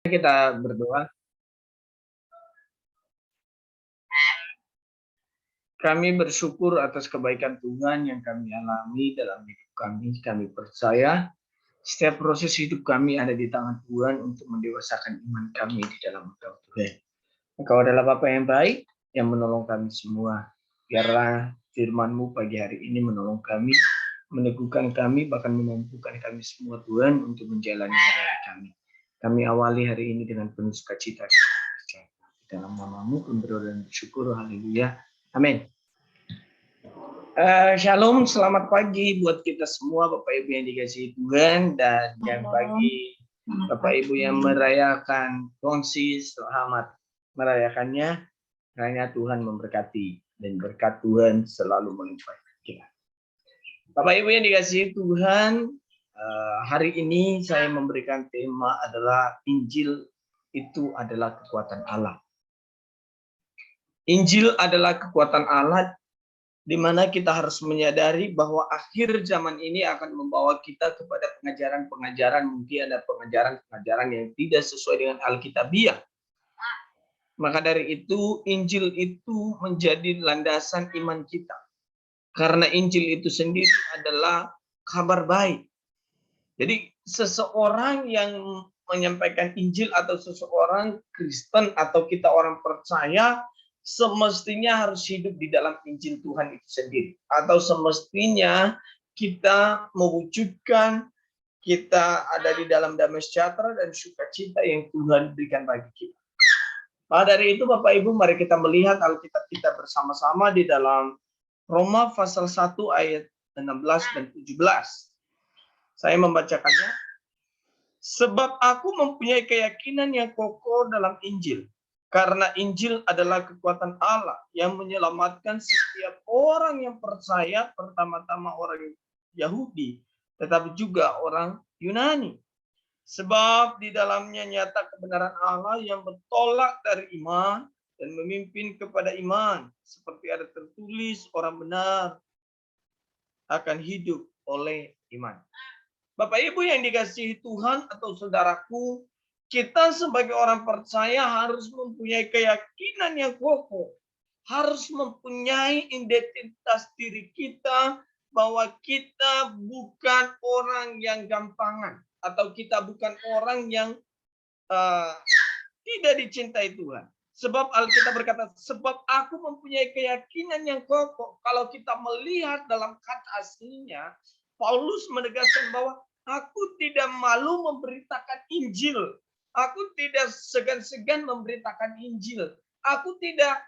Kita berdoa. Kami bersyukur atas kebaikan Tuhan yang kami alami dalam hidup kami. Kami percaya setiap proses hidup kami ada di tangan Tuhan untuk mendewasakan iman kami di dalam Engkau Tuhan. Engkau adalah Bapa yang baik yang menolong kami semua. Biarlah firman-Mu pagi hari ini menolong kami, meneguhkan kami, bahkan memampukan kami semua Tuhan untuk menjalani hari kami. Kami awali hari ini dengan penuh sukacita. Di dalam nama-Mu kami berdoa dan bersyukur. Haleluya. Amin. Shalom, selamat pagi buat kita semua Bapak Ibu yang dikasihi Tuhan, dan yang bagi Bapak Ibu yang merayakan Kongsi, selamat merayakannya. Kiranya Tuhan memberkati dan berkat Tuhan selalu melimpahkan kita. Bapak Ibu yang dikasihi Tuhan, hari ini saya memberikan tema adalah Injil itu adalah kekuatan Allah. Injil adalah kekuatan Allah, di mana kita harus menyadari bahwa akhir zaman ini akan membawa kita kepada pengajaran-pengajaran, mungkin ada pengajaran-pengajaran yang tidak sesuai dengan Alkitabiah. Maka dari itu, Injil itu menjadi landasan iman kita. Karena Injil itu sendiri adalah kabar baik. Jadi seseorang yang menyampaikan Injil atau seseorang Kristen atau kita orang percaya semestinya harus hidup di dalam Injil Tuhan itu sendiri. Atau semestinya kita mewujudkan kita ada di dalam damai sejahtera dan sukacita yang Tuhan berikan bagi kita. Maka dari itu Bapak Ibu, mari kita melihat Alkitab kita bersama-sama di dalam Roma pasal 1 ayat 16 dan 17. Saya membacakannya. Sebab aku mempunyai keyakinan yang kokoh dalam Injil. Karena Injil adalah kekuatan Allah yang menyelamatkan setiap orang yang percaya, pertama-tama orang Yahudi, tetapi juga orang Yunani. Sebab di dalamnya nyata kebenaran Allah yang bertolak dari iman dan memimpin kepada iman. Seperti ada tertulis, orang benar akan hidup oleh iman. Bapak Ibu yang dikasihi Tuhan atau saudaraku, kita sebagai orang percaya harus mempunyai keyakinan yang kokoh. Harus mempunyai identitas diri kita bahwa kita bukan orang yang gampangan. Atau kita bukan orang yang tidak dicintai Tuhan. Sebab Alkitab berkata, sebab aku mempunyai keyakinan yang kokoh. Kalau kita melihat dalam kata aslinya, Paulus menegaskan bahwa aku tidak malu memberitakan Injil. Aku tidak segan-segan memberitakan Injil. Aku tidak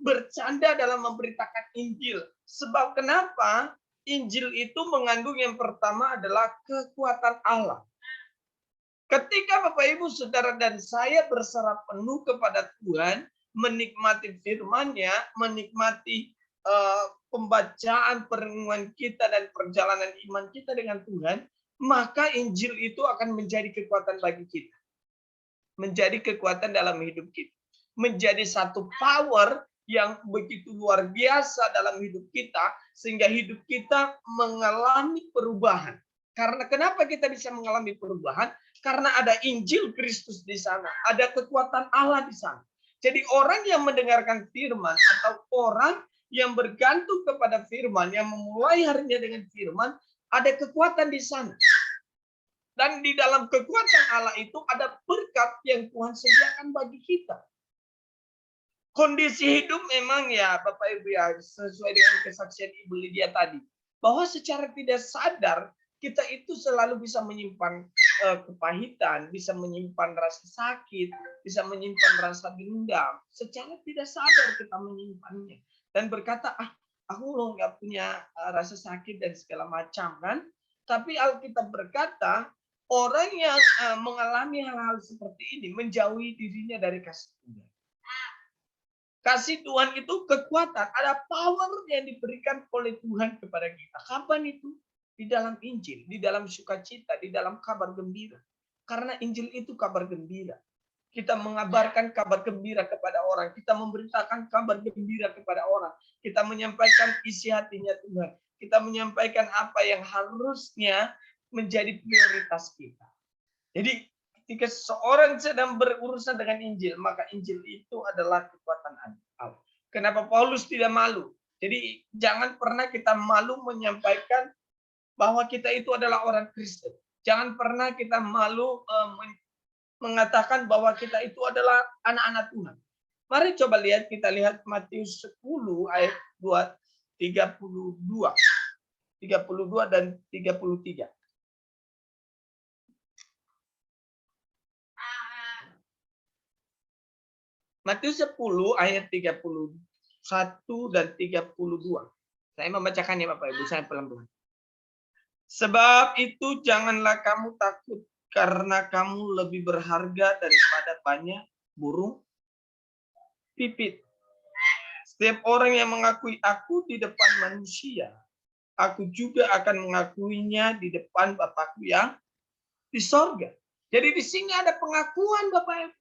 bercanda dalam memberitakan Injil. Sebab kenapa? Injil itu mengandung yang pertama adalah kekuatan Allah. Ketika Bapak Ibu Saudara dan saya berserah penuh kepada Tuhan, menikmati firman-Nya, menikmati pembacaan perenungan kita dan perjalanan iman kita dengan Tuhan, maka Injil itu akan menjadi kekuatan bagi kita. Menjadi kekuatan dalam hidup kita. Menjadi satu power yang begitu luar biasa dalam hidup kita, sehingga hidup kita mengalami perubahan. Karena kenapa kita bisa mengalami perubahan? Karena ada Injil Kristus di sana, ada kekuatan Allah di sana. Jadi orang yang mendengarkan firman atau orang yang bergantung kepada firman, yang memulai harinya dengan firman, ada kekuatan di sana. Dan di dalam kekuatan Allah itu ada berkat yang Tuhan sediakan bagi kita. Kondisi hidup memang ya Bapak Ibu ya, sesuai dengan kesaksian Ibu Lydia tadi, bahwa secara tidak sadar kita itu selalu bisa menyimpan kepahitan, bisa menyimpan rasa sakit, bisa menyimpan rasa dendam. Secara tidak sadar kita menyimpannya dan berkata, aku loh nggak punya rasa sakit dan segala macam kan. Tapi Alkitab berkata, orang yang mengalami hal-hal seperti ini menjauhi dirinya dari kasih Tuhan. Kasih Tuhan itu kekuatan, ada power yang diberikan oleh Tuhan kepada kita. Kapan itu? Di dalam Injil, di dalam sukacita, di dalam kabar gembira. Karena Injil itu kabar gembira. Kita mengabarkan kabar gembira kepada orang. Kita memberitakan kabar gembira kepada orang. Kita menyampaikan isi hatinya Tuhan. Kita menyampaikan apa yang harusnya menjadi prioritas kita. Jadi ketika seseorang sedang berurusan dengan Injil, maka Injil itu adalah kekuatan Allah. Kenapa Paulus tidak malu? Jadi jangan pernah kita malu menyampaikan bahwa kita itu adalah orang Kristen. Jangan pernah kita malu mengatakan bahwa kita itu adalah anak-anak Tuhan. Mari coba kita lihat Matius 10 ayat 32 dan 33. Matius 10 ayat 31 dan 32. Saya membacakannya Bapak Ibu, saya pelan-pelan. Sebab itu janganlah kamu takut, karena kamu lebih berharga daripada banyak burung pipit. Setiap orang yang mengakui aku di depan manusia, aku juga akan mengakuinya di depan Bapakku yang di sorga. Jadi di sini ada pengakuan Bapak Ibu.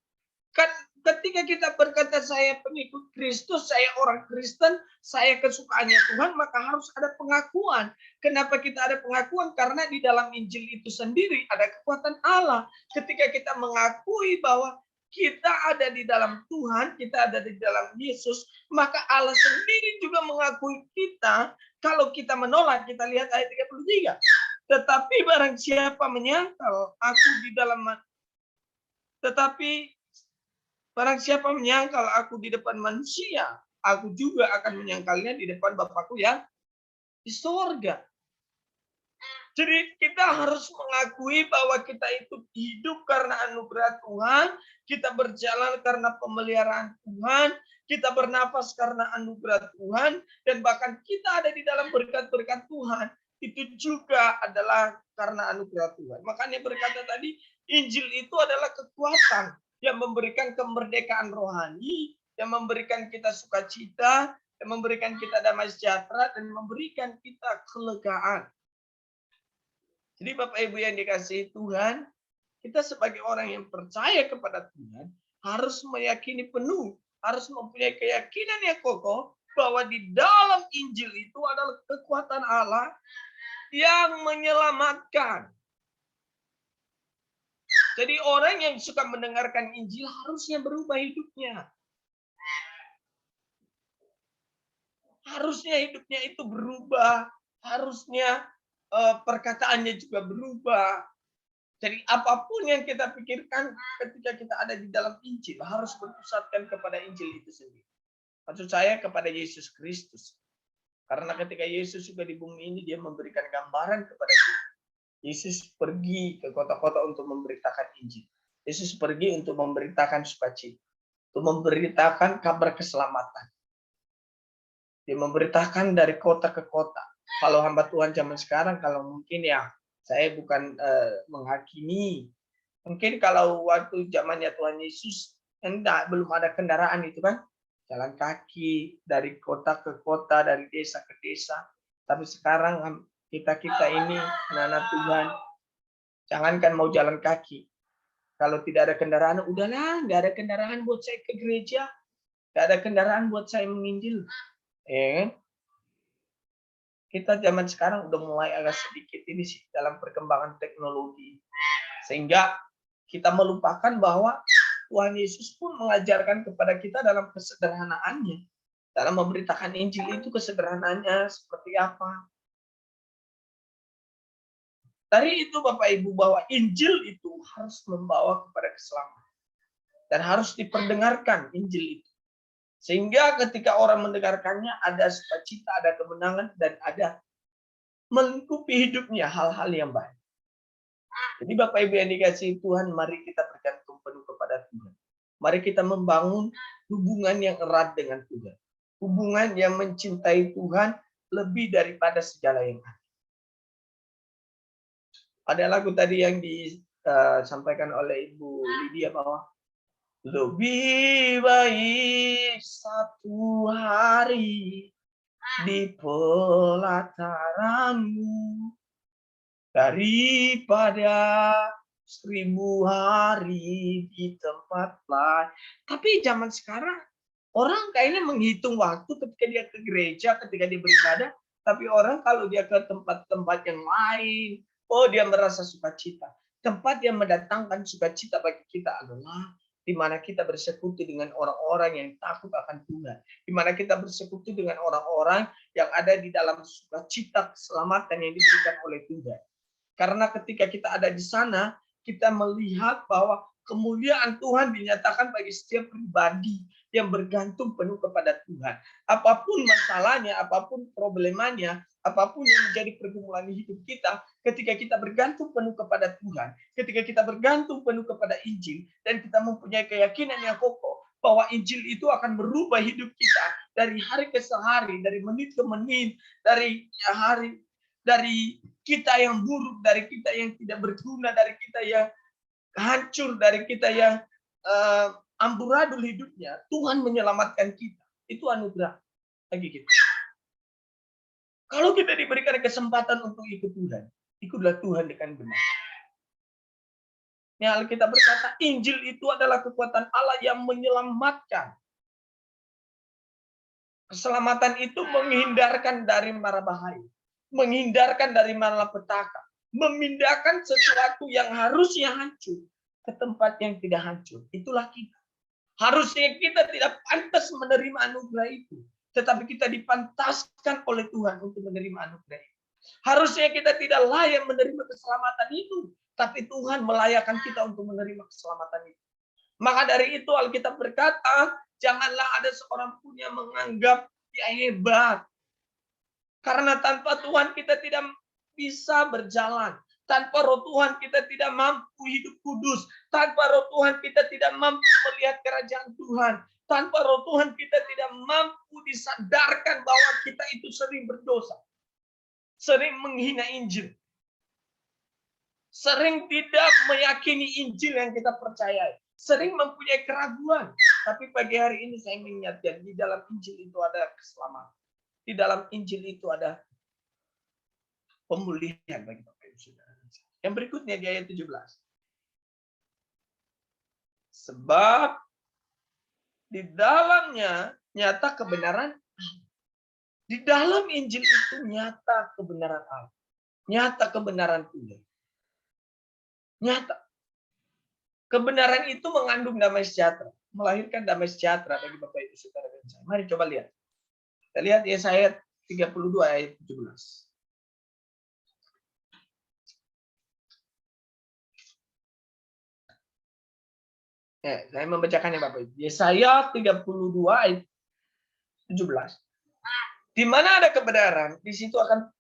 Kan ketika kita berkata saya pengikut Kristus, saya orang Kristen, saya kesukaannya Tuhan, maka harus ada pengakuan. Kenapa kita ada pengakuan? Karena di dalam Injil itu sendiri ada kekuatan Allah. Ketika kita mengakui bahwa kita ada di dalam Tuhan, kita ada di dalam Yesus, maka Allah sendiri juga mengakui kita. Kalau kita menolak, kita lihat ayat 33. Tetapi barang siapa menyangkal aku di dalam barang siapa menyangkal aku di depan manusia, aku juga akan menyangkalnya di depan Bapakku yang di sorga. Jadi kita harus mengakui bahwa kita itu hidup karena anugerah Tuhan, kita berjalan karena pemeliharaan Tuhan, kita bernafas karena anugerah Tuhan, dan bahkan kita ada di dalam berkat-berkat Tuhan. Itu juga adalah karena anugerah Tuhan. Makanya berkata tadi, Injil itu adalah kekuatan yang memberikan kemerdekaan rohani, yang memberikan kita sukacita, yang memberikan kita damai sejahtera, dan memberikan kita kelegaan. Jadi Bapak Ibu yang dikasihi Tuhan, kita sebagai orang yang percaya kepada Tuhan, harus meyakini penuh, harus mempunyai keyakinan yang kokoh, bahwa di dalam Injil itu adalah kekuatan Allah yang menyelamatkan. Jadi orang yang suka mendengarkan Injil harusnya berubah hidupnya. Harusnya hidupnya itu berubah. Harusnya perkataannya juga berubah. Jadi apapun yang kita pikirkan ketika kita ada di dalam Injil harus berpusatkan kepada Injil itu sendiri. Maksud saya kepada Yesus Kristus. Karena ketika Yesus juga di bumi ini, dia memberikan gambaran kepada kita. Yesus pergi ke kota-kota untuk memberitakan Injil. Yesus pergi untuk memberitakan sukacita, untuk memberitakan kabar keselamatan. Dia memberitakan dari kota ke kota. Kalau hamba Tuhan zaman sekarang, kalau mungkin ya, saya bukan menghakimi. Mungkin kalau waktu zamannya Tuhan Yesus, belum ada kendaraan itu kan, jalan kaki dari kota ke kota, dari desa ke desa. Tapi sekarang kita ini anak-anak Tuhan, jangankan mau jalan kaki. Kalau tidak ada kendaraan, udahlah, nggak ada kendaraan buat saya ke gereja, nggak ada kendaraan buat saya menginjil. Kita zaman sekarang udah mulai agak sedikit ini sih dalam perkembangan teknologi, sehingga kita melupakan bahwa Tuhan Yesus pun mengajarkan kepada kita dalam kesederhanaannya, dalam memberitakan Injil itu kesederhanaannya seperti apa. Dari itu Bapak Ibu, bahwa Injil itu harus membawa kepada keselamatan. Dan harus diperdengarkan Injil itu. Sehingga ketika orang mendengarkannya ada sukacita, ada kemenangan, dan ada melingkupi hidupnya hal-hal yang baik. Jadi Bapak Ibu yang dikasihi Tuhan, mari kita bergantung penuh kepada Tuhan. Mari kita membangun hubungan yang erat dengan Tuhan. Hubungan yang mencintai Tuhan lebih daripada segala yang ada. Ada lagu tadi yang disampaikan oleh Ibu Lydia bahwa lebih baik satu hari di pelataranmu daripada 1000 hari di tempat lain. Tapi zaman sekarang orang kayaknya menghitung waktu ketika dia ke gereja, ketika dia beribadah. Tapi orang kalau dia ke tempat-tempat yang lain, oh dia merasa sukacita. Tempat yang mendatangkan sukacita bagi kita adalah di mana kita bersekutu dengan orang-orang yang takut akan Tuhan. Di mana kita bersekutu dengan orang-orang yang ada di dalam sukacita keselamatan yang diberikan oleh Tuhan. Karena ketika kita ada di sana, kita melihat bahwa kemuliaan Tuhan dinyatakan bagi setiap pribadi yang bergantung penuh kepada Tuhan. Apapun masalahnya, apapun problemanya, apapun yang menjadi pergumulan hidup kita, ketika kita bergantung penuh kepada Tuhan, ketika kita bergantung penuh kepada Injil, dan kita mempunyai keyakinan yang kokoh bahwa Injil itu akan merubah hidup kita dari hari ke hari, dari menit ke menit, dari hari, dari kita yang buruk, dari kita yang tidak berguna, dari kita yang hancur, dari kita yang amburadul hidupnya, Tuhan menyelamatkan kita. Itu anugerah bagi kita. Kalau kita diberikan kesempatan untuk ikut Tuhan, ikutlah Tuhan dengan benar. Yang Alkitab berkata, Injil itu adalah kekuatan Allah yang menyelamatkan. Keselamatan itu menghindarkan dari mara bahaya, menghindarkan dari malapetaka, memindahkan sesuatu yang harusnya hancur ke tempat yang tidak hancur. Itulah kita. Harusnya kita tidak pantas menerima anugerah itu, tetapi kita dipantaskan oleh Tuhan untuk menerima anugerah itu. Harusnya kita tidak layak menerima keselamatan itu, tapi Tuhan melayakkan kita untuk menerima keselamatan itu. Maka dari itu Alkitab berkata, janganlah ada seorang pun yang menganggap dia hebat. Karena tanpa Tuhan kita tidak bisa berjalan. Tanpa roh Tuhan kita tidak mampu hidup kudus. Tanpa roh Tuhan kita tidak mampu melihat kerajaan Tuhan. Tanpa roh Tuhan kita tidak mampu disadarkan bahwa kita itu sering berdosa. Sering menghina Injil. Sering tidak meyakini Injil yang kita percayai. Sering mempunyai keraguan. Tapi pagi hari ini saya mengingatkan, di dalam Injil itu ada keselamatan. Di dalam Injil itu ada pemulihan bagi Bapak Ibu Saudara. Yang berikutnya di ayat 17. Sebab di dalamnya nyata kebenaran. Di dalam Injil itu nyata kebenaran Allah. Nyata kebenaran Tuhan. Nyata. Kebenaran itu mengandung damai sejahtera. Melahirkan damai sejahtera bagi Bapak Ibu Saudara dan saya. Mari coba lihat. Kita lihat Yesaya 32 ayat 17. Saya membacakannya Bapak Ibu. Yesaya 32 ayat 17. Di mana ada kebenaran, di situ akan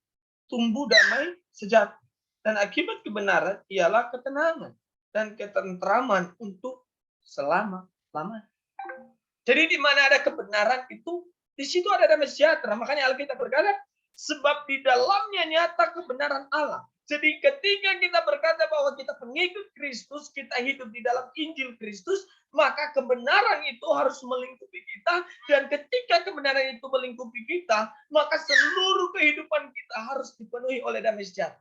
tumbuh damai sejahtera. Dan akibat kebenaran ialah ketenangan dan ketentraman untuk selama-lamanya. Jadi di mana ada kebenaran itu, di situ ada damai sejahtera. Makanya Alkitab berkata, sebab di dalamnya nyata kebenaran Allah. Jadi ketika kita berkata bahwa kita pengikut Kristus, kita hidup di dalam Injil Kristus, maka kebenaran itu harus melingkupi kita. Dan ketika kebenaran itu melingkupi kita, maka seluruh kehidupan kita harus dipenuhi oleh damai sejahtera.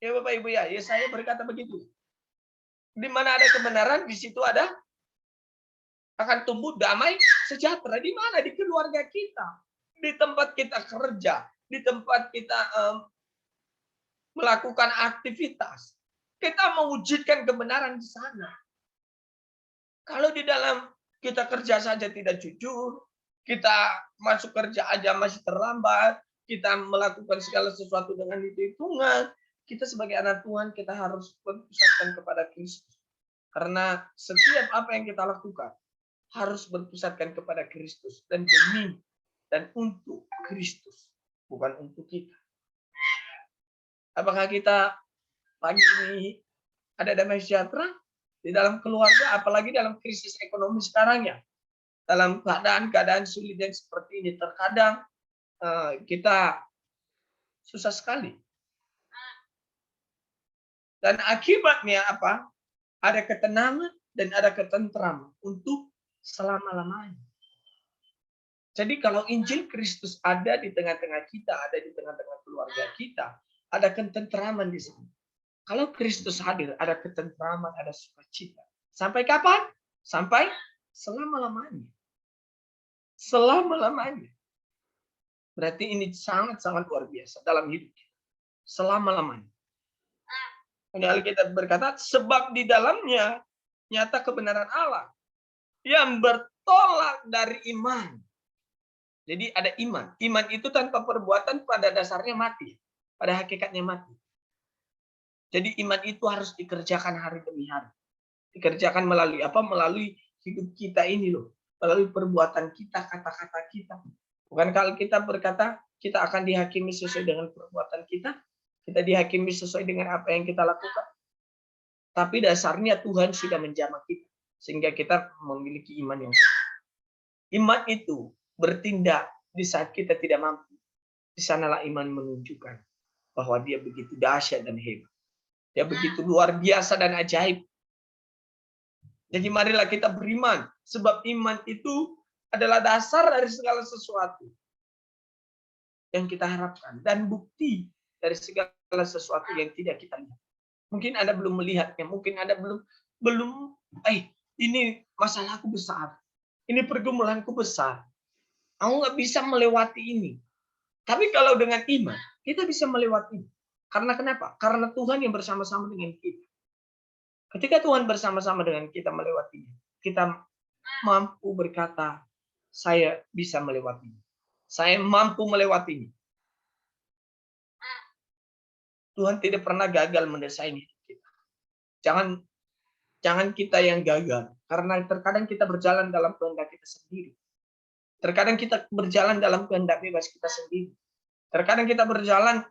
Ya Bapak Ibu ya, Yesaya berkata begitu. Di mana ada kebenaran, di situ ada akan tumbuh damai sejahtera. Di mana? Di keluarga kita. Di tempat kita kerja. Di tempat kita melakukan aktivitas. Kita mewujudkan kebenaran di sana. Kalau di dalam kita kerja saja tidak jujur, kita masuk kerja aja masih terlambat, kita melakukan segala sesuatu dengan hitung-hitungan, kita sebagai anak Tuhan kita harus berpusatkan kepada Kristus. Karena setiap apa yang kita lakukan harus berpusatkan kepada Kristus dan demi dan untuk Kristus, bukan untuk kita. Apakah kita pagi ini ada damai sejahtera di dalam keluarga, apalagi dalam krisis ekonomi sekarang ya? Dalam keadaan sulit yang seperti ini, terkadang kita susah sekali. Dan akibatnya apa? Ada ketenangan dan ada ketentraman untuk selama-lamanya. Jadi kalau Injil Kristus ada di tengah-tengah kita, ada di tengah-tengah keluarga kita, ada ketentraman di sana. Kalau Kristus hadir, ada ketentraman, ada sukacita. Sampai kapan? Sampai selama-lamanya. Selama-lamanya. Berarti ini sangat-sangat luar biasa dalam hidup kita. Selama-lamanya. Alkitab berkata, sebab di dalamnya nyata kebenaran Allah yang bertolak dari iman. Jadi ada iman. Iman itu tanpa perbuatan pada dasarnya mati. Pada hakikatnya mati. Jadi iman itu harus dikerjakan hari demi hari. Dikerjakan melalui apa? Melalui hidup kita ini loh. Melalui perbuatan kita, kata-kata kita. Bukan kalau kita berkata, kita akan dihakimi sesuai dengan perbuatan kita. Kita dihakimi sesuai dengan apa yang kita lakukan. Tapi dasarnya Tuhan sudah menjamah kita. Sehingga kita memiliki iman yang kuat. Iman itu bertindak di saat kita tidak mampu. Di sanalah iman menunjukkan bahwa dia begitu dahsyat dan hebat. Dia begitu luar biasa dan ajaib. Jadi marilah kita beriman. Sebab iman itu adalah dasar dari segala sesuatu yang kita harapkan. Dan bukti dari segala sesuatu yang tidak kita lihat. Mungkin Anda belum melihatnya. Mungkin Anda belum ini masalahku besar. Ini pergumulanku besar. Aku nggak bisa melewati ini. Tapi kalau dengan iman, kita bisa melewati. Karena kenapa? Karena Tuhan yang bersama-sama dengan kita. Ketika Tuhan bersama-sama dengan kita melewatinya, kita mampu berkata, saya bisa melewatinya. Saya mampu melewatinya. Tuhan tidak pernah gagal mendesain hidup kita. Jangan kita yang gagal. Karena terkadang kita berjalan dalam kehendak kita sendiri. Terkadang kita berjalan dalam kehendak bebas kita sendiri. Terkadang kita berjalan,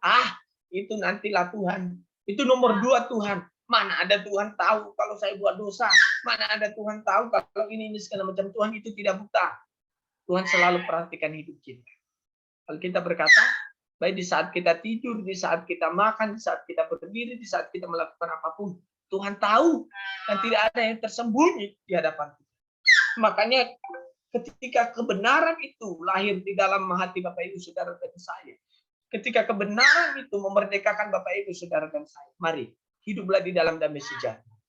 itu nantilah Tuhan. Itu nomor 2 Tuhan. Mana ada Tuhan tahu kalau saya buat dosa. Mana ada Tuhan tahu kalau ini segala macam. Tuhan itu tidak buta. Tuhan selalu perhatikan hidup kita. Kalau kita berkata, baik di saat kita tidur, di saat kita makan, di saat kita berdiri, di saat kita melakukan apapun. Tuhan tahu dan tidak ada yang tersembunyi di hadapan kita. Makanya ketika kebenaran itu lahir di dalam hati Bapak Ibu Saudara dan saya. Ketika kebenaran itu memerdekakan Bapak Ibu Saudara dan saya. Mari, hiduplah di dalam damai sejahtera.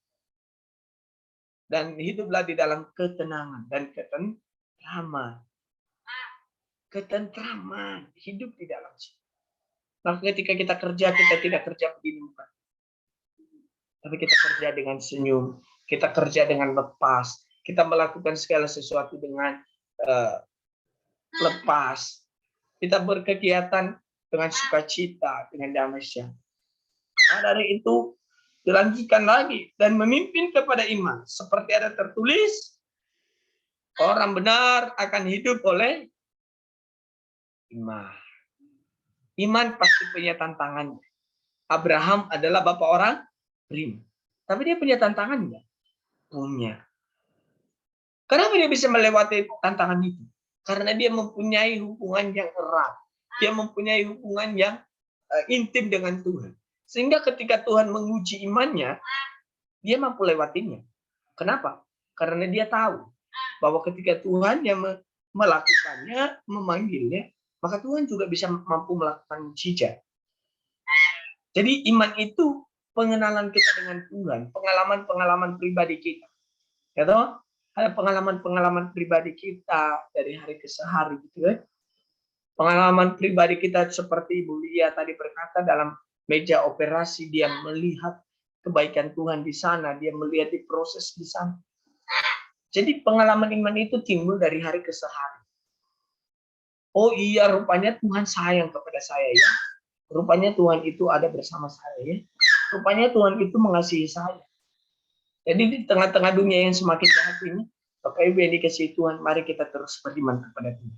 Dan hiduplah di dalam ketenangan dan ketentraman. Ketentraman, hidup di dalam situ. Maka ketika kita tidak kerja begini bukan. Tapi kita kerja dengan senyum, kita kerja dengan lepas, kita melakukan segala sesuatu dengan lepas. Kita berkegiatan dengan sukacita, dengan damai sejahtera. Dari itu dilanjutkan lagi dan memimpin kepada iman. Seperti ada tertulis, orang benar akan hidup oleh iman. Iman pasti punya tantangannya. Abraham adalah bapak orang beriman. Tapi dia punya tantangannya. Punya. Kenapa dia bisa melewati tantangan itu? Karena dia mempunyai hubungan yang erat. Dia mempunyai hubungan yang intim dengan Tuhan. Sehingga ketika Tuhan menguji imannya, dia mampu lewatinya. Kenapa? Karena dia tahu bahwa ketika Tuhan yang melakukannya, memanggilnya, maka Tuhan juga bisa mampu melakukan mujizat. Jadi iman itu pengenalan kita dengan Tuhan, pengalaman-pengalaman pribadi kita. Ya toh? Ada pengalaman-pengalaman pribadi kita dari hari ke hari gitu kan. Pengalaman pribadi kita seperti Ibu Lia tadi berkata dalam meja operasi, dia melihat kebaikan Tuhan di sana, dia melihat di proses di sana. Jadi pengalaman iman itu timbul dari hari ke hari. Oh iya, rupanya Tuhan sayang kepada saya ya. Rupanya Tuhan itu ada bersama saya ya. Rupanya Tuhan itu mengasihi saya. Jadi di tengah-tengah dunia yang semakin jahat ini, Bapak Ibu yang dikasihi Tuhan, mari kita terus beriman kepada Tuhan.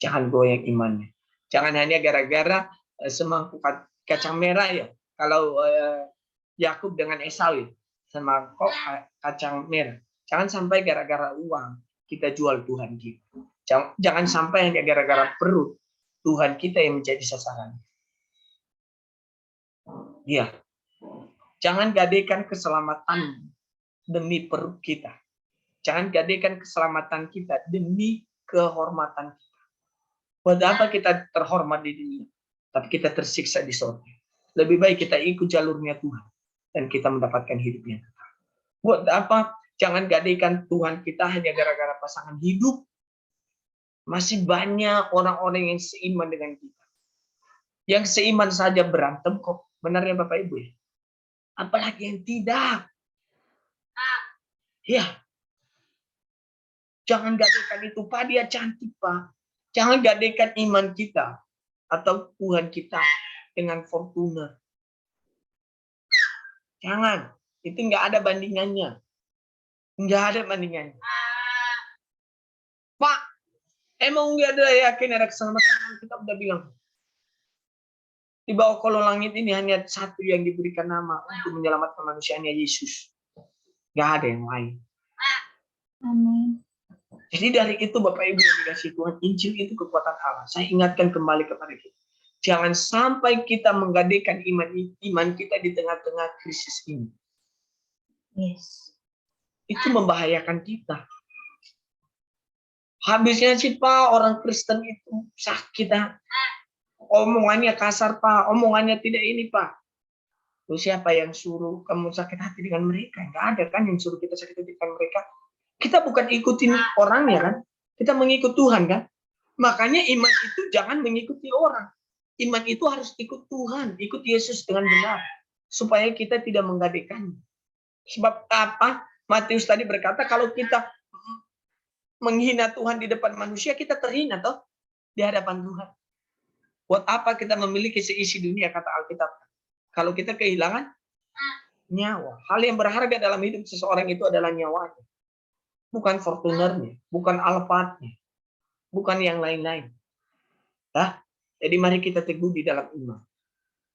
Jangan goyang imannya. Jangan hanya gara-gara semangkuk kacang merah ya. Kalau Yakub dengan Esau ya, semangkuk kacang merah. Jangan sampai gara-gara uang kita jual Tuhan kita. Jangan sampai hanya gara-gara perut Tuhan kita yang menjadi sasaran. Ya. Jangan gadaikan keselamatan demi perut kita. Jangan gadaikan keselamatan kita demi kehormatan kita. Buat apa kita terhormat di dunia, tapi kita tersiksa di sorga. Lebih baik kita ikut jalurnya Tuhan dan kita mendapatkan hidup yang kekal. Buat apa? Jangan gadaikan Tuhan kita hanya gara-gara pasangan hidup. Masih banyak orang-orang yang seiman dengan kita. Yang seiman saja berantem kok. Benar ya Bapak Ibu ya? apalagi yang tidak. Ya, jangan gadekan itu, Pak, dia cantik, Pak. Jangan gadekan iman kita atau Tuhan kita dengan Fortuner. Jangan, itu nggak ada bandingannya. Nggak ada bandingannya. Pak, emang nggak ada yakin ada keselamatan? Kita udah bilang. Di bawah kolong langit ini hanya satu yang diberikan nama untuk menyelamatkan manusianya, Yesus. Nggak ada yang lain. Amin. Jadi dari itu Bapak Ibu yang dikasih Tuhan, Injil itu kekuatan Allah. Saya ingatkan kembali kepada kita. Jangan sampai kita menggadekan iman kita di tengah-tengah krisis ini. Yes. Itu membahayakan kita. Habisnya sih Pak, orang Kristen itu sakit. Omongannya kasar Pak, omongannya tidak ini Pak. Terus siapa yang suruh kamu sakit hati dengan mereka? Enggak ada kan yang suruh kita sakit hati dengan mereka. Kita bukan ikutin orangnya kan. Kita mengikut Tuhan kan. Makanya iman itu jangan mengikuti orang. Iman itu harus ikut Tuhan, ikut Yesus dengan benar. Supaya kita tidak menggadekannya. Sebab apa? Matius tadi berkata kalau kita menghina Tuhan di depan manusia, kita terhina toh di hadapan Tuhan. Buat apa kita memiliki seisi dunia, kata Alkitab? Kalau kita kehilangan nyawa. Hal yang berharga dalam hidup seseorang itu adalah nyawanya. Bukan Fortunernya, bukan Alphardnya, bukan yang lain-lain. Nah, jadi mari kita teguh di dalam iman.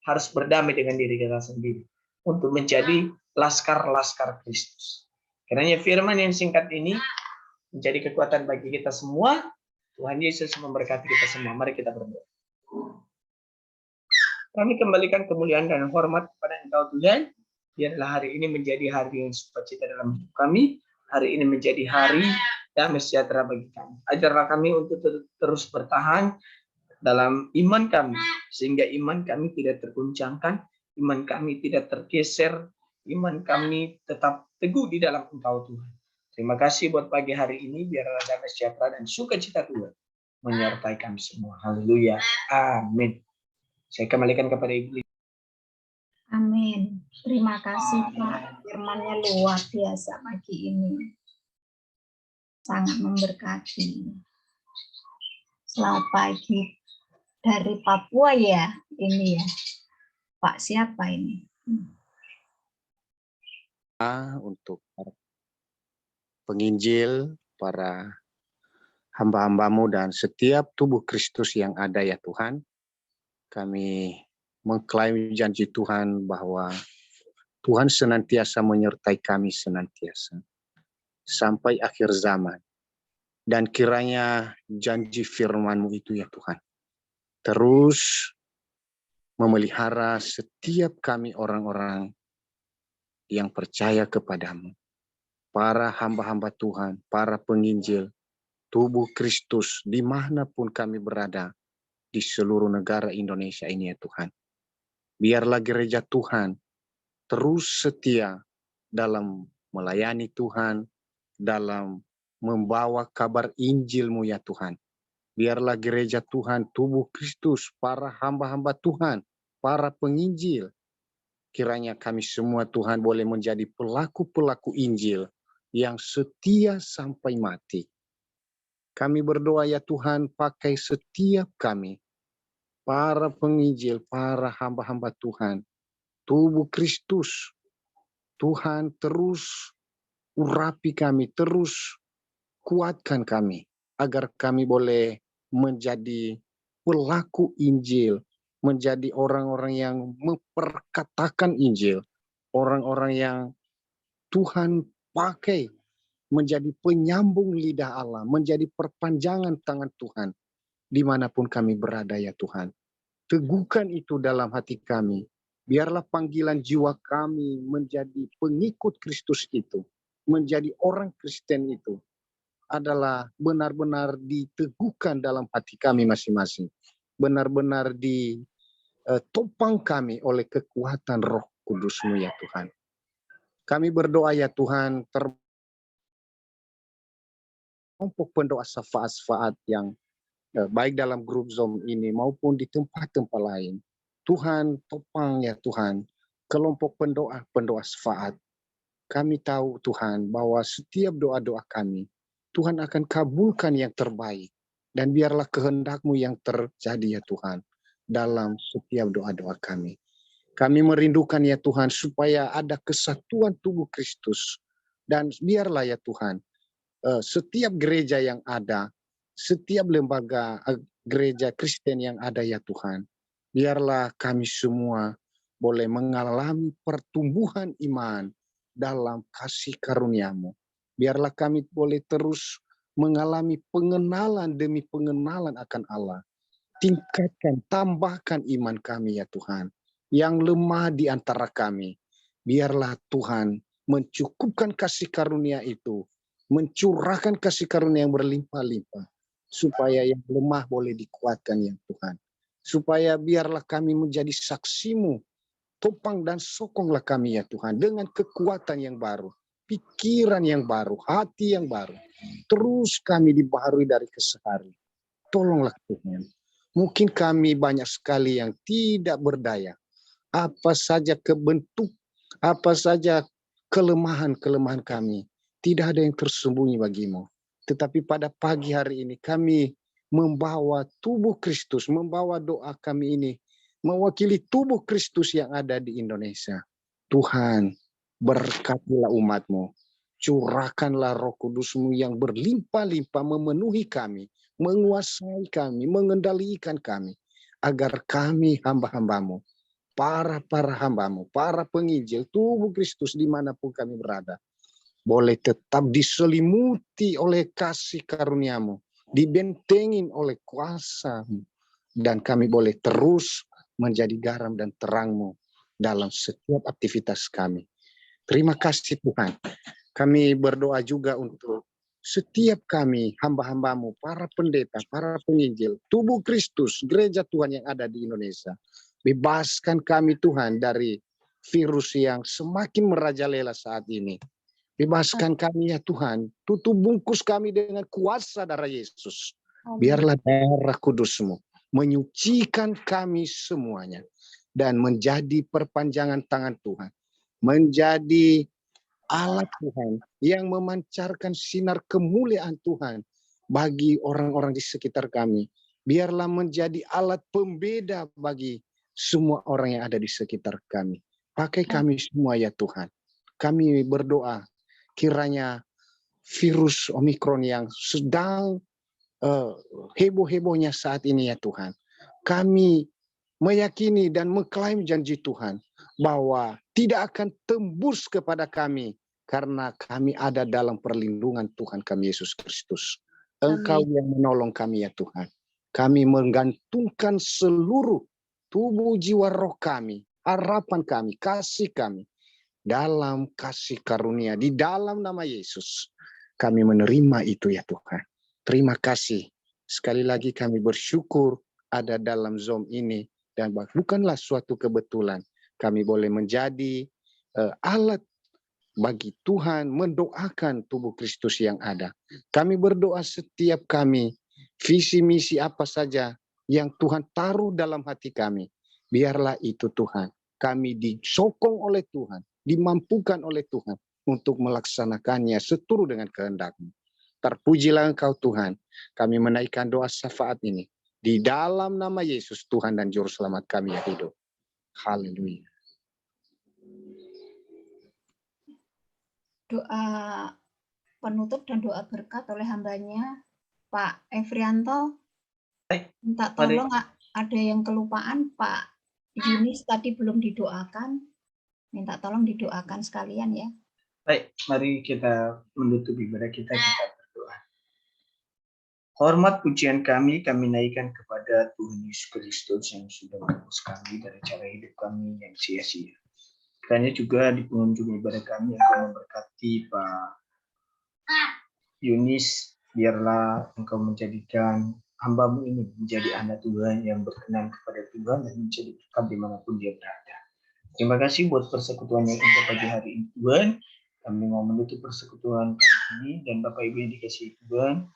Harus berdamai dengan diri kita sendiri. Untuk menjadi laskar-laskar Kristus. Karena firman yang singkat ini menjadi kekuatan bagi kita semua. Tuhan Yesus memberkati kita semua. Mari kita berdoa. Kami kembalikan kemuliaan dan hormat kepada Engkau Tuhan. Biarlah hari ini menjadi hari yang sukacita dalam hidup kami. Hari ini menjadi hari damai sejahtera bagi kami. Ajarlah kami untuk terus bertahan dalam iman kami. Sehingga iman kami tidak terguncangkan. Iman kami tidak tergeser. Iman kami tetap teguh di dalam Engkau Tuhan. Terima kasih buat pagi hari ini. Biarlah damai sejahtera dan sukacita Tuhan menyertai kami semua. Haleluya. Amin. Saya kembalikan kepada Ibu. Amin. Terima kasih Pak. Firman-Nya luar biasa pagi ini. Sangat memberkati. Selamat pagi dari Papua ya ini ya. Pak siapa ini? Untuk penginjil, para hamba-hambamu dan setiap tubuh Kristus yang ada ya Tuhan. Kami mengklaim janji Tuhan bahwa Tuhan senantiasa menyertai kami senantiasa sampai akhir zaman. Dan kiranya janji firman-Mu itu ya Tuhan terus memelihara setiap kami orang-orang yang percaya kepadamu. Para hamba-hamba Tuhan, para penginjil, tubuh Kristus dimanapun kami berada di seluruh negara Indonesia ini ya Tuhan. Biarlah gereja Tuhan terus setia dalam melayani Tuhan, dalam membawa kabar Injil-Mu ya Tuhan. Biarlah gereja Tuhan, tubuh Kristus, para hamba-hamba Tuhan, para penginjil, kiranya kami semua Tuhan boleh menjadi pelaku-pelaku Injil yang setia sampai mati. Kami berdoa ya Tuhan, pakai setiap kami, para penginjil, para hamba-hamba Tuhan, tubuh Kristus. Tuhan terus urapi kami, terus kuatkan kami, agar kami boleh menjadi pelaku Injil, menjadi orang-orang yang memperkatakan Injil, orang-orang yang Tuhan pakai menjadi penyambung lidah Allah, menjadi perpanjangan tangan Tuhan, dimanapun kami berada ya Tuhan. Teguhkan itu dalam hati kami. Biarlah panggilan jiwa kami menjadi pengikut Kristus itu, menjadi orang Kristen itu, adalah benar-benar diteguhkan dalam hati kami masing-masing. Benar-benar ditopang kami oleh kekuatan Roh Kudus-Mu ya Tuhan. Kami berdoa ya Tuhan, kelompok pendoa syafaat-syafaat yang baik dalam grup Zoom ini maupun di tempat-tempat lain. Tuhan topang ya Tuhan, kelompok pendoa syafaat. Kami tahu Tuhan bahwa setiap doa-doa kami, Tuhan akan kabulkan yang terbaik. Dan biarlah kehendak-Mu yang terjadi ya Tuhan, dalam setiap doa-doa kami. Kami merindukan ya Tuhan, supaya ada kesatuan tubuh Kristus. Dan biarlah ya Tuhan, setiap gereja yang ada, setiap lembaga gereja Kristen yang ada ya Tuhan, biarlah kami semua boleh mengalami pertumbuhan iman dalam kasih karunia-Mu. Biarlah kami boleh terus mengalami pengenalan demi pengenalan akan Allah. Tingkatkan, tambahkan iman kami ya Tuhan. Yang lemah di antara kami, biarlah Tuhan mencukupkan kasih karunia itu, mencurahkan kasih karunia yang berlimpah-limpah, supaya yang lemah boleh dikuatkan ya Tuhan. Supaya biarlah kami menjadi saksi-Mu, topang dan sokonglah kami ya Tuhan, dengan kekuatan yang baru, pikiran yang baru, hati yang baru. Terus kami dibaharui dari keseharian. Tolonglah Tuhan. Mungkin kami banyak sekali yang tidak berdaya. Apa saja kebentuk, apa saja kelemahan-kelemahan kami, tidak ada yang tersembunyi bagi-Mu. Tetapi pada pagi hari ini kami membawa tubuh Kristus, membawa doa kami ini, mewakili tubuh Kristus yang ada di Indonesia. Tuhan, berkatilah umat-Mu. Curahkanlah Roh Kudus-Mu yang berlimpah-limpah memenuhi kami, menguasai kami, mengendalikan kami, agar kami hamba-hamba-Mu, para hamba-Mu, para penginjil, tubuh Kristus dimanapun kami berada, boleh tetap diselimuti oleh kasih karunia-Mu, dibentengin oleh kuasa-Mu, dan kami boleh terus menjadi garam dan terang-Mu dalam setiap aktivitas kami. Terima kasih Tuhan. Kami berdoa juga untuk setiap kami, hamba-hamba-Mu, para pendeta, para penginjil, tubuh Kristus, gereja Tuhan yang ada di Indonesia. Bebaskan kami Tuhan dari virus yang semakin merajalela saat ini. Bebaskan kami ya Tuhan, tutup bungkus kami dengan kuasa darah Yesus. Biarlah darah kudus-Mu menyucikan kami semuanya, dan menjadi perpanjangan tangan Tuhan, menjadi alat Tuhan yang memancarkan sinar kemuliaan Tuhan bagi orang-orang di sekitar kami. Biarlah menjadi alat pembeda bagi semua orang yang ada di sekitar kami. Pakai kami semua ya Tuhan. Kami berdoa kiranya virus Omikron yang sedang heboh-hebohnya saat ini ya Tuhan, kami meyakini dan mengklaim janji Tuhan bahwa tidak akan tembus kepada kami, karena kami ada dalam perlindungan Tuhan kami Yesus Kristus. Engkau yang menolong kami ya Tuhan. Kami menggantungkan seluruh tubuh, jiwa, roh kami, harapan kami, kasih kami dalam kasih karunia di dalam nama Yesus. Kami menerima itu ya Tuhan. Terima kasih. Sekali lagi kami bersyukur ada dalam Zoom ini, dan bukanlah suatu kebetulan kami boleh menjadi alat bagi Tuhan mendoakan tubuh Kristus yang ada. Kami berdoa setiap kami, visi misi apa saja yang Tuhan taruh dalam hati kami, biarlah itu Tuhan, kami disokong oleh Tuhan, dimampukan oleh Tuhan untuk melaksanakannya seturut dengan kehendak-Mu. Terpujilah Engkau Tuhan. Kami menaikkan doa syafaat ini di dalam nama Yesus, Tuhan dan Juru Selamat kami yang hidup. Haleluya. Doa penutup dan doa berkat oleh hambanya Pak Efrianto. Minta tolong, ada yang kelupaan, Pak Yunis tadi belum didoakan. Minta tolong didoakan sekalian ya. Baik, mari kita menutup ibadah kita berdoa. Hormat pujian kami naikkan kepada Tuhan Yesus Kristus yang sudah menebus kami dari cara hidup kami yang sia-sia. Kiranya juga di pengunjung ibadah kami akan memberkati Pak Yunis, biarlah Engkau menjadikan hamba-Mu ini menjadi anak Tuhan yang berkenan kepada Tuhan dan menjadi berkat dimanapun dia berada. Terima kasih buat persekutuan yang indah pagi hari ini Tuhan. Kami mau menutup persekutuan kali ini, dan Bapak Ibu yang dikasihi Tuhan,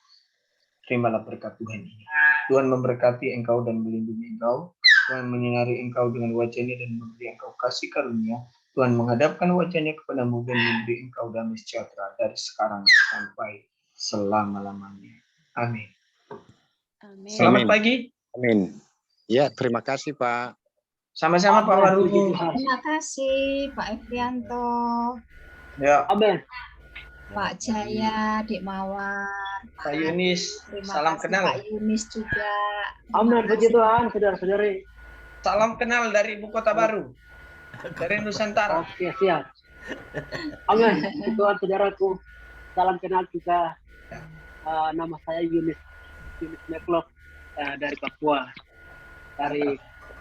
terimalah berkat Tuhan ini. Tuhan memberkati engkau dan melindungi engkau. Tuhan menyinari engkau dengan wajahnya dan memberi engkau kasih karunia. Tuhan menghadapkan wajahnya kepadamu dan memberi engkau damai sejahtera dari sekarang sampai selama-lamanya. Amin. Amin. Selamat Amin. pagi. Amin. Ya, terima kasih Pak. Sama-sama Pak Warubu. Terima kasih Pak Efrianto, Ya, Amin. Pak Jaya, Dik Mawar, Pak Yunis, terima salam kasih kenal. Pak Yunis juga. Amin. Terima Puji kasih. Tuhan, saudara-saudari. Salam kenal dari Ibu Kota Baru. Dari Nusantara. Oke, siap. Amin. Puji Tuhan, saudaraku. Salam kenal juga. Nama saya Yunis Meklok dari Papua. Dari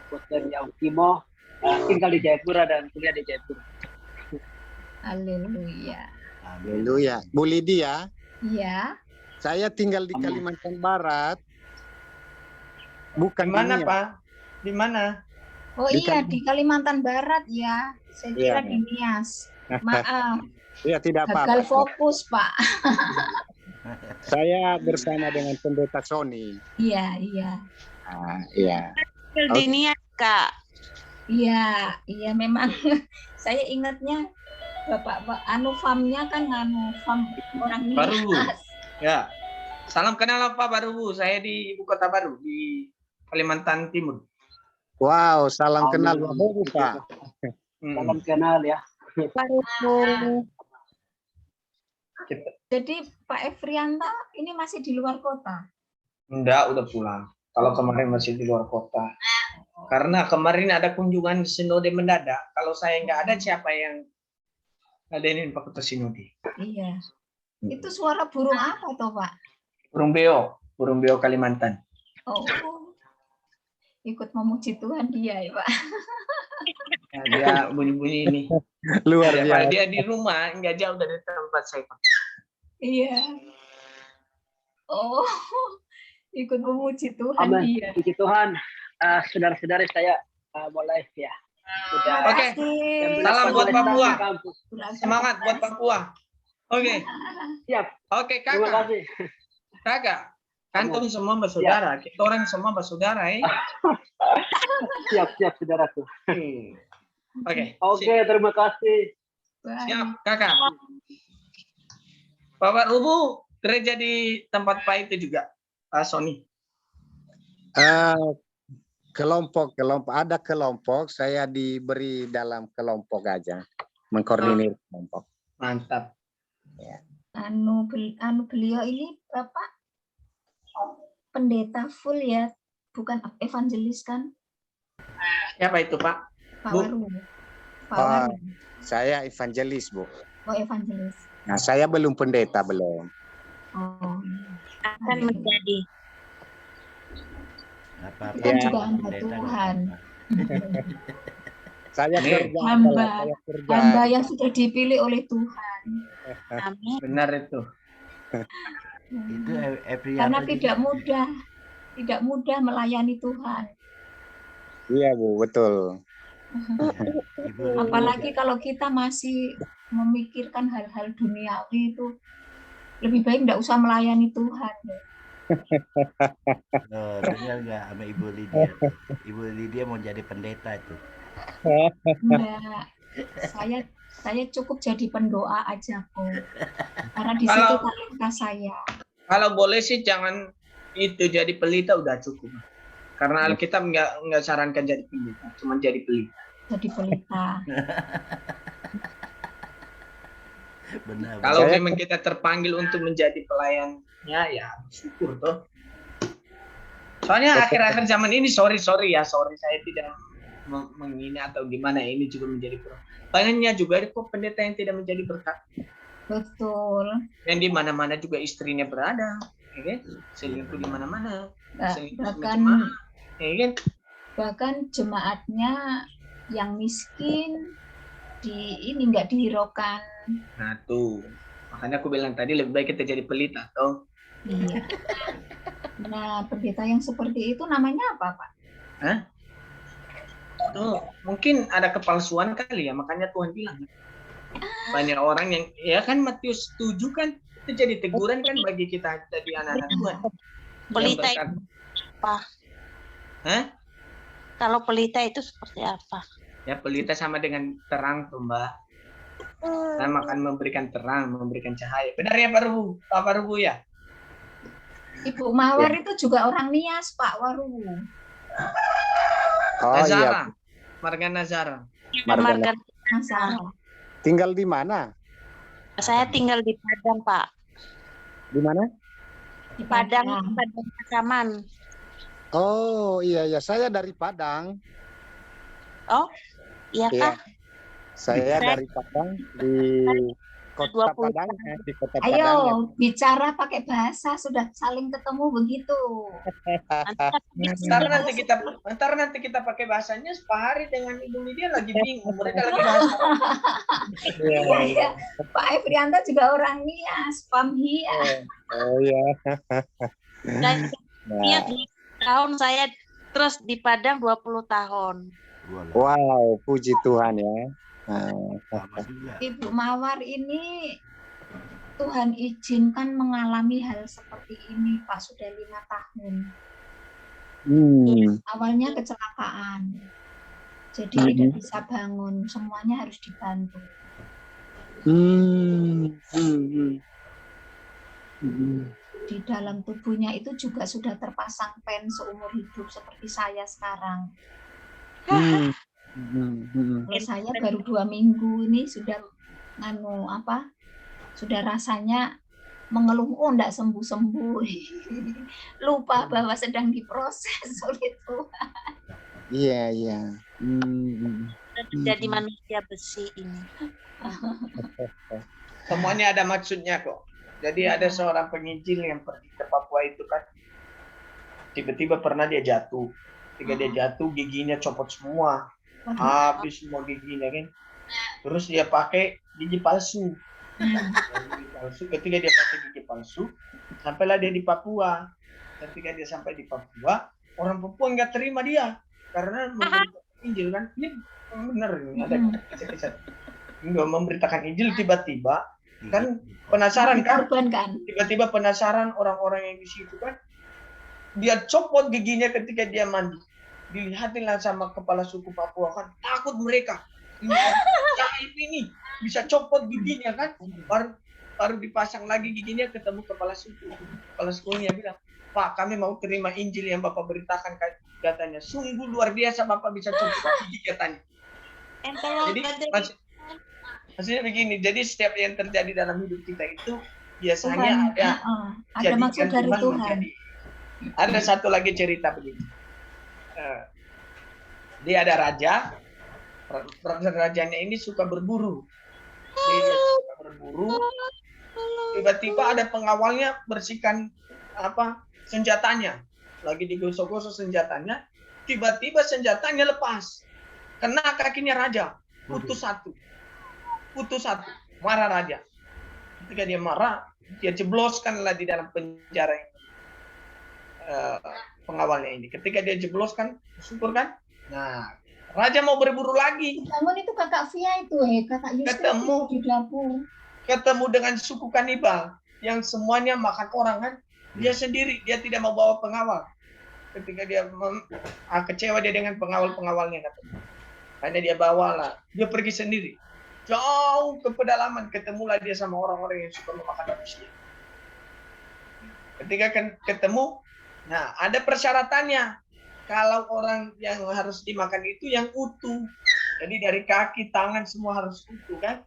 Kota Riau Timo. Tinggal di Jayapura dan kuliah di Jayapura. Haleluya. Haleluya. Bu Lydia, Iya. saya tinggal di Amin. Kalimantan Barat. Di Bukan mana di Nias. Pak? Di mana? Oh Di iya, di Kalimantan Barat ya. Saya kira Iya. di Nias. Maaf, Ya, tidak gagal apa-apa. fokus Pak. Saya bersama dengan pendeta Sony. Iya, iya. Iya. Di Nias, Kak. Iya, iya memang saya ingatnya Bapak farmnya kan farm orang Baru. Nias. Ya. Salam kenal Pak Baru. Saya di Ibu Kota Baru di Kalimantan Timur. Wow, salam Amin. kenal Bapak, Pak. Salam kenal ya. Jadi Pak Efrianto ini masih di luar kota. Enggak, udah pulang. Kalau kemarin masih di luar kota. Karena kemarin ada kunjungan sinode mendadak. Kalau saya nggak ada, siapa yang ngadainin Pak Sinode? Iya. Itu suara burung apa toh Pak? Burung beo Kalimantan. Oh, ikut memuji Tuhan dia ya Pak. Ya, dia bunyi-bunyi ini. Luar Ya, biasa. Pak, dia di rumah, nggak jauh dari tempat saya, Pak. Iya. Oh, ikut memuji Tuhan Amin. dia. Puji Tuhan. Saudara-saudari saya mau live ya. Sudah. Oke. Terima kasih. Salam buat Papua. Kampus. Semangat buat Papua. Oke. Siap. Oke, Terima Kakak. kasih. Kakak. Kantung semua bersaudara. Kita orang semua bersaudara, ya. Siap, saudaraku. Oke. Oke, terima kasih. Baik. Siap, Kakak. Bapak Rubu gereja di tempat Pak itu juga, Pak Sony. Kelompok ada kelompok, saya diberi dalam kelompok aja, mengkoordinir kelompok. Mantap. Beliau ini Bapak pendeta full ya, bukan evangelis kan? Siapa itu, Pak? Pak Bu. Waru. Pak Oh. Waru. Saya evangelis, Bu. Oh, evangelis. Nah, saya belum pendeta, belum. Oh. Akan menjadi. Kita Ya. juga hamba Tuhan. Saya Nih. kerja, Hamba. saya kerja. Hamba yang sudah dipilih oleh Tuhan. Amin. Benar itu. Itu Karena tidak mudah melayani Tuhan. Iya, Bu, betul. Apalagi kalau kita masih memikirkan hal-hal duniawi itu, lebih baik tidak usah melayani Tuhan. dengar nggak sama Ibu Lydia? Ibu Lydia mau jadi pendeta itu. Enggak, saya cukup jadi pendoa aja kok. Karena di situ talenta saya. Kalau boleh sih jangan itu jadi pelita udah cukup. Karena Alkitab nggak sarankan jadi pelita, cuma jadi pelita. Jadi pelita. Benar. Kalau Saya- memang kita terpanggil untuk menjadi pelayannya, ya syukur toh. Soalnya akhir-akhir zaman ini, sorry ya, saya tidak menghina atau gimana, ini juga menjadi banyak juga kok pendeta yang tidak menjadi berkat. Betul. Dan di mana-mana juga istrinya berada, ya kan? Selingkuh di mana-mana, selingkuh sama Bahkan jemaat, ya kan? bahkan jemaatnya yang miskin ini nggak dihiraukan. Nah tuh, makanya aku bilang tadi lebih baik kita jadi pelita, toh. Iya. Nah, pendeta yang seperti itu namanya apa, Pak? Tuh, mungkin ada kepalsuan kali ya, makanya Tuhan bilang. Banyak orang yang, ya kan Matius 7 kan, itu jadi teguran kan bagi kita jadi anak-anak Tuhan. Pelita Yang berkat- apa? Hah? Kalau pelita itu seperti apa? Ya, pelita sama dengan terang tuh, Mbak. Sama akan memberikan terang, memberikan cahaya. Benar ya, Pak Rubu? Pak Rubu ya? Ibu Mawar itu juga orang Nias, Pak Waru. Oh Nazara. iya, Marga Nazara. Marga. Masalah. Tinggal di mana? Saya tinggal di Padang, Pak. Di mana? Di Padang Pasaman. Oh iya, saya dari Padang. Oh, iya Iya. kah? Saya dari Padang di Kota 20 Padang, di Kota Padang. ya. Ayo bicara pakai bahasa, sudah saling ketemu begitu. Ntar nanti kita pakai bahasanya. Pak Hari dengan Ibu Lydia lagi bingung. Mereka lagi bahas. Iya, Pak Efrianto juga orang Nias, Pamhia. Oh iya. Dan dia 2 tahun, saya terus di Padang 20 tahun. Wow, puji Tuhan ya. Nah, Lama juga. Ibu Mawar ini Tuhan izinkan mengalami hal seperti ini, Pak, sudah 5 tahun. Awalnya kecelakaan, jadi tidak bisa bangun, semuanya harus dibantu. Di dalam tubuhnya itu juga sudah terpasang pen seumur hidup seperti saya sekarang. Kalau saya baru 2 minggu ini sudah sudah rasanya mengeluh, enggak sembuh-sembuh. Lupa bahwa sedang diproses oleh Tuhan. Iya. Jadi manusia besi ini. Semuanya ada maksudnya kok. Jadi ada seorang penginjil yang pergi ke Papua itu kan. Tiba-tiba pernah dia jatuh. Ketika dia jatuh, giginya copot semua. Habis semua giginya kan. Terus dia pakai gigi palsu. Ketika dia pakai gigi palsu, sampailah dia di Papua. Ketika dia sampai di Papua, orang Papua nggak terima dia karena memberitakan Injil kan. Ini benar ini ada kisah-kisah. Nggak memberitakan Injil, tiba-tiba kan penasaran kan? Tiba-tiba penasaran orang-orang yang di situ kan. Dia copot giginya ketika dia mandi. Dilihatinlah sama kepala suku Papua kan, takut mereka. Ini bisa copot giginya kan, baru dipasang lagi giginya, ketemu kepala sukunya bilang, Pak, kami mau terima Injil yang Bapak beritakan, katanya. Sungguh luar biasa Bapak bisa copot gigi, katanya. Jadi maksudnya begini, jadi setiap yang terjadi dalam hidup kita itu biasanya ada maksud dari Tuhan. Ada satu lagi cerita begini. Dia ada raja. Rajanya ini suka berburu. Dia suka berburu. Tiba-tiba ada pengawalnya bersihkan senjatanya. Lagi digosok-gosok senjatanya. Tiba-tiba senjatanya lepas. Kena kakinya raja. Putus satu. Marah raja. Ketika dia marah, dia jebloskanlah di dalam penjara ini. Pengawalnya ini. Ketika dia jebloskan, syukur kan? Nah, raja mau berburu lagi. Namun itu kakak Via itu, kakak Yusuf di dapur. Ketemu dengan suku kanibal yang semuanya makan orang kan? Dia sendiri, dia tidak mau bawa pengawal. Ketika dia kecewa dia dengan pengawal-pengawalnya katanya. Hanya dia bawalah, dia pergi sendiri. Jauh ke pedalaman, ketemulah dia sama orang-orang yang suka memakan manusia. Ketika ketemu, nah, ada persyaratannya. Kalau orang yang harus dimakan itu yang utuh. Jadi dari kaki, tangan semua harus utuh kan.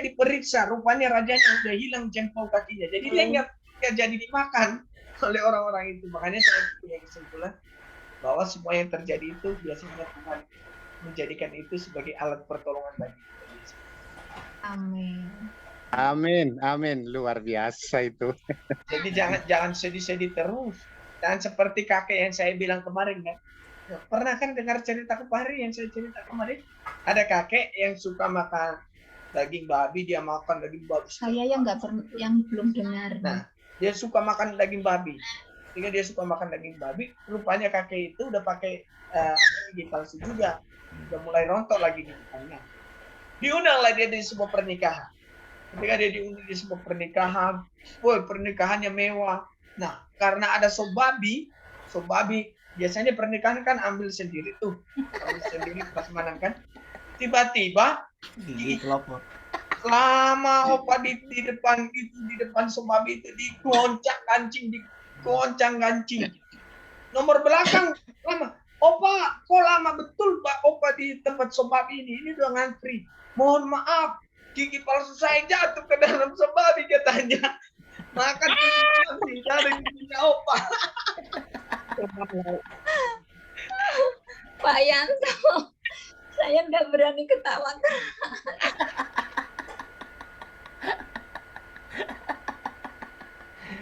Diperiksa, rupanya rajanya udah hilang jempol kakinya. Jadi dia nggak jadi dimakan oleh orang-orang itu. Makanya saya punya kesimpulan bahwa semua yang terjadi itu biasanya Tuhan menjadikan itu sebagai alat pertolongan bagi kita. Amin. Luar biasa itu. Jadi jangan sedih-sedih terus. Dan seperti kakek yang saya bilang kemarin kan. Pernah kan dengar cerita kemarin yang saya cerita kemarin? Ada kakek yang suka makan daging babi, dia makan daging babi. Saya yang belum dengar. Nah, dia suka makan daging babi. Ketika dia suka makan daging babi, rupanya kakek itu udah pakai gigi palsu juga. Udah mulai rontok lagi giginya. Diundanglah dia di sebuah pernikahan. Ketika dia diundang di sebuah pernikahan, pernikahannya mewah. Nah, karena ada sop babi biasanya pernikahan kan ambil sendiri tuh, ambil sendiri prasmanan kan. Tiba-tiba Gigi kelopok. lama opa di depan sebab itu digoncang kancing. Nomor belakang lama. Opa, kok lama betul Pak Opa di tempat sebab ini udah ngantri. Mohon maaf, gigi palsu saya jatuh ke dalam sebab katanya. Makan gigi dari giginya Opa. Pak Yanto, saya nggak berani ketawa.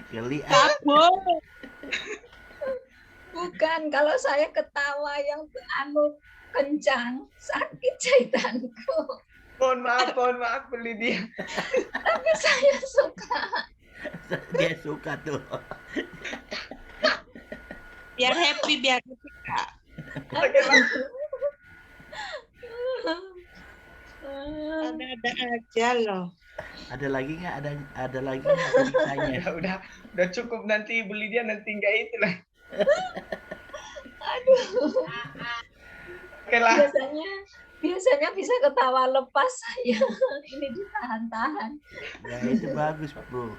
Geli. Bukan, kalau saya ketawa yang kencang, sakit jahitanku. Mohon maaf Bu Lydia. Tapi saya suka. Dia suka tuh. Biar happy, biar suka. Ada aja loh. Ada lagi nggak? Ada lagi nggak ceritanya? Udah cukup nanti Bu Lydia nanti nggak itu lah. Aduh. Oke lah. Biasanya bisa ketawa lepas saya. Ini ditahan-tahan. Ya itu bagus Bu.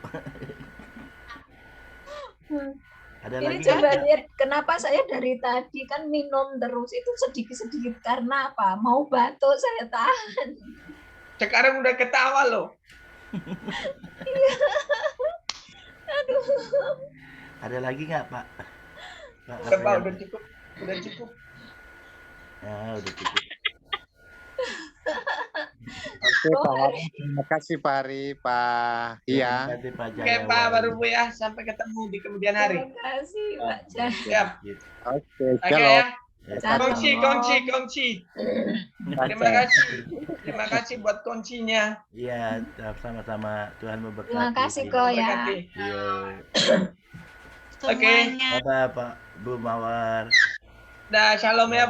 Ada Ini lagi coba nggak? lihat kenapa saya dari tadi kan minum terus itu sedikit-sedikit karena apa? Mau batuk saya tahan. Sekarang udah ketawa loh. Aduh. Ada lagi nggak Pak? Udah cukup. Ya udah cukup. Oke Pak Hari, terima kasih Pak Hari, Pak Iya. Terima kasih, Pak Oke Jaya Pak Wali. Baru Bu ya, sampai ketemu di kemudian hari. Terima kasih Pak Jaya. Siap. Oke, Oke shalom. ya. Shalom. Kongsi. Terima kasih buat kuncinya. Iya, sama-sama. Tuhan memberkati. Terima kasih kok ya. Berkati. Iya. Oke. Semuanya. Dadah Pak Bu Mawar. Dah, shalom ya.